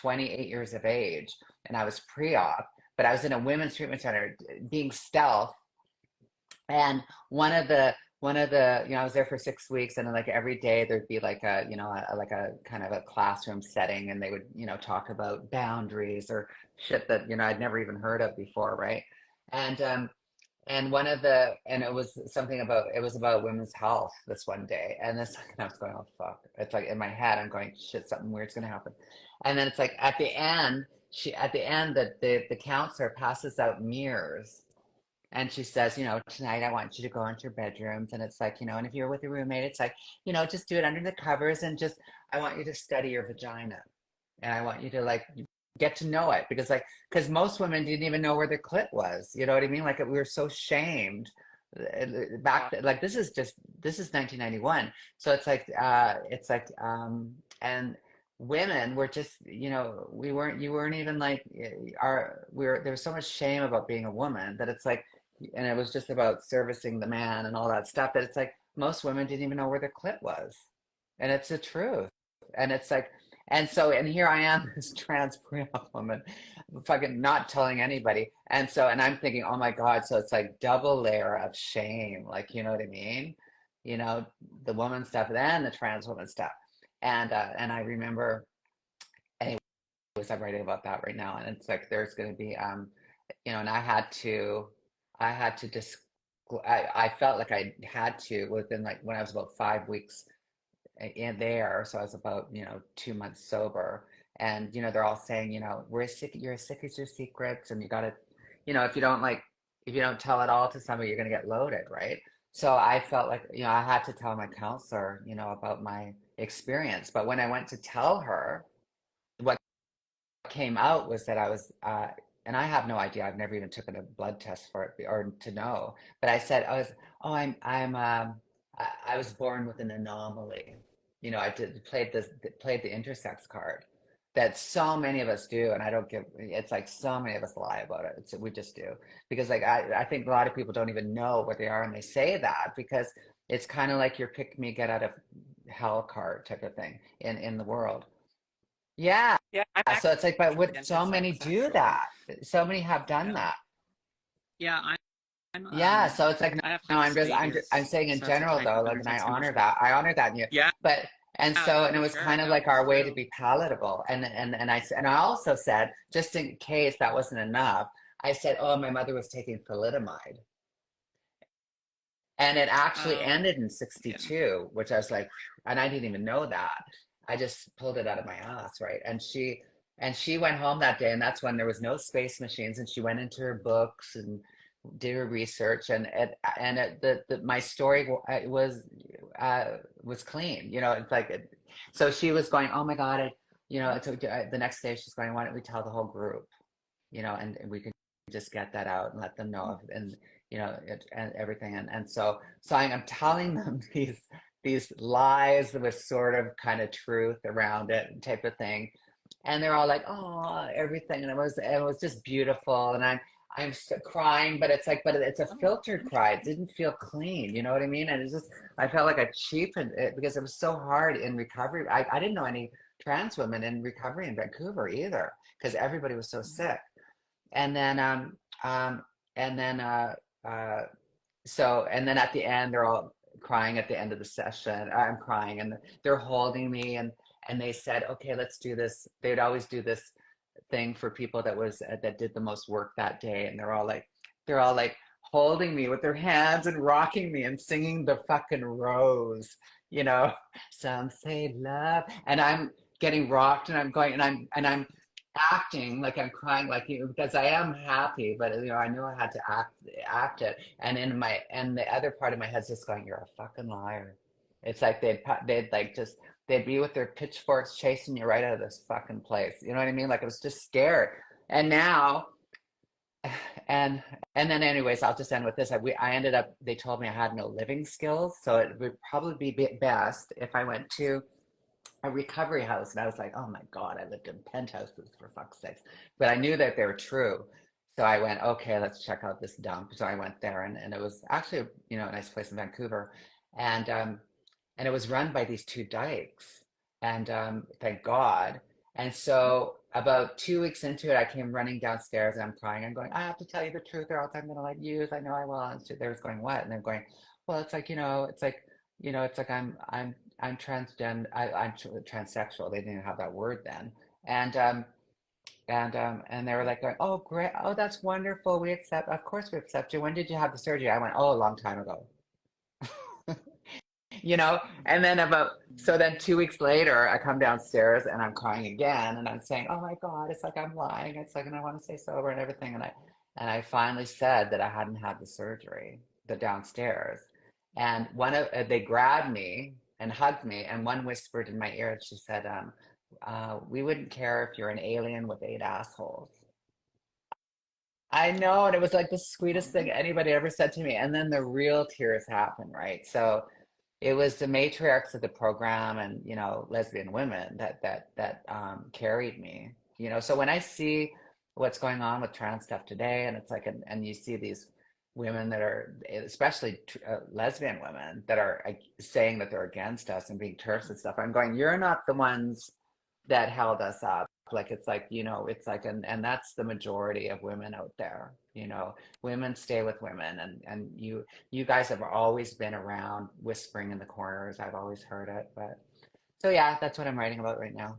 28 years of age, and I was pre-op, but I was in a women's treatment center being stealth. And I was there for 6 weeks, and then like every day there'd be like like a kind of a classroom setting, and they would, talk about boundaries or shit that, I'd never even heard of before, right? And and it was about women's health this one day. And this, and I was going, oh fuck. It's like in my head, I'm going, shit, something weird's gonna happen. And then it's like at the end the counselor passes out mirrors, and she says, tonight I want you to go into your bedrooms. And it's like, and if you're with a roommate, it's like, just do it under the covers, and just, I want you to study your vagina. And I want you to like get to know it, because most women didn't even know where their clit was. You know what I mean? Like we were so shamed back like this is 1991. So and women were just, you weren't even like there was so much shame about being a woman that it's like, and it was just about servicing the man and all that stuff, that it's like most women didn't even know where their clit was. And it's the truth. And it's like, and here I am, this trans pre-op woman, fucking not telling anybody. And I'm thinking, oh my God, so it's like double layer of shame. Like, you know what I mean? The woman stuff and the trans woman stuff. And I remember, anyways, I'm writing about that right now. And it's like, there's going to be, and I had to just, I felt like I had to within, like, when I was about 5 weeks in there. So I was about, 2 months sober. And, they're all saying, you're as sick as your secrets. And you got to, if you don't tell it all to somebody, you're going to get loaded, right? So I felt like, I had to tell my counselor, about my experience. But when I went to tell her, what came out was that I was, and I have no idea. I've never even taken a blood test for it or to know. But I said, I was born with an anomaly. Played the intersex card that so many of us do, and I don't give. It's like so many of us lie about it. We just do, because like I think a lot of people don't even know what they are, and they say that because it's kind of like your pick me get out of hell card type of thing in the world. Yeah. Yeah, I'm So it's like, but would so intersex many do actually. that? So many have done Yeah. that. Yeah, I'm Yeah. So it's like, I have no, mixed I'm status, saying in so it's a general type though, of like, and I intersex honor membership. that. I honor that in you. Yeah, But, and for it was sure. kind of No, like it's our way to true. be palatable. And I also said, just in case that wasn't enough, I said, oh, my mother was taking thalidomide. And it actually Oh, ended in yeah. 62, which I was like, and I didn't even know that. I just pulled it out of my ass, right? And she went home that day, and that's when there was no space machines, and she went into her books and did her research, my story was clean. It's like so she was going, oh my God, the next day she's going, why don't we tell the whole group, and we can just get that out and let them know, and and everything, and so I'm telling them these lies with sort of kind of truth around it type of thing, and they're all like, oh, everything, and it was just beautiful, and I'm crying, but it's like, but it's a Oh, filtered cry. It didn't feel clean, you know what I mean? And it's just, I felt like I cheapened it because it was so hard in recovery. I didn't know any trans women in recovery in Vancouver either, because everybody was so sick. And then um and then uh and then at the end they're all crying at the end of the session. I'm crying, and they're holding me, and they said, okay, let's do this. They'd always do this thing for people that did the most work that day, and they're all like holding me with their hands and rocking me and singing the fucking rose, you know some say love, and I'm getting rocked, and I'm going, and I'm acting like I'm crying, like, because I am happy, but I knew I had to act it, and the other part of my head's just going, you're a fucking liar. It's like they'd like just, they'd be with their pitchforks chasing you right out of this fucking place. You know what I mean? Like, I was just scared. And now, and and then anyways, I'll just end with this. I ended up, they told me I had no living skills, so it would probably be best if I went to a recovery house. And I was like, oh my God, I lived in penthouses for fuck's sakes. But I knew that they were true. So I went, okay, let's check out this dump. So I went there, and it was actually, a nice place in Vancouver. And it was run by these two dykes. And thank God. And so about 2 weeks into it, I came running downstairs and I'm crying. I'm going, I have to tell you the truth or else I'm gonna like use. I know I will. And they was going, what? And they're going, well, it's like, it's like I'm transgender. Transsexual. They didn't have that word then. And and they were like going, oh great, oh that's wonderful. We accept, of course we accept you. When did you have the surgery? I went, oh, a long time ago. And then so then 2 weeks later, I come downstairs and I'm crying again, and I'm saying, "Oh my God, it's like I'm lying. It's like, and I want to stay sober and everything." And I finally said that I hadn't had the surgery, the downstairs, and they grabbed me and hugged me, and one whispered in my ear, and she said, "We wouldn't care if you're an alien with 8 assholes." I know, and it was like the sweetest thing anybody ever said to me. And then the real tears happened, right? So it was the matriarchs of the program and lesbian women that carried me. So when I see what's going on with trans stuff today, and it's like, and you see these women that are, especially lesbian women, that are saying that they're against us and being terse and stuff, I'm going, you're not the ones that held us up. Like it's like, it's like, and that's the majority of women out there. Women stay with women, and you guys have always been around whispering in the corners. I've always heard it, but so yeah, that's what I'm writing about right now.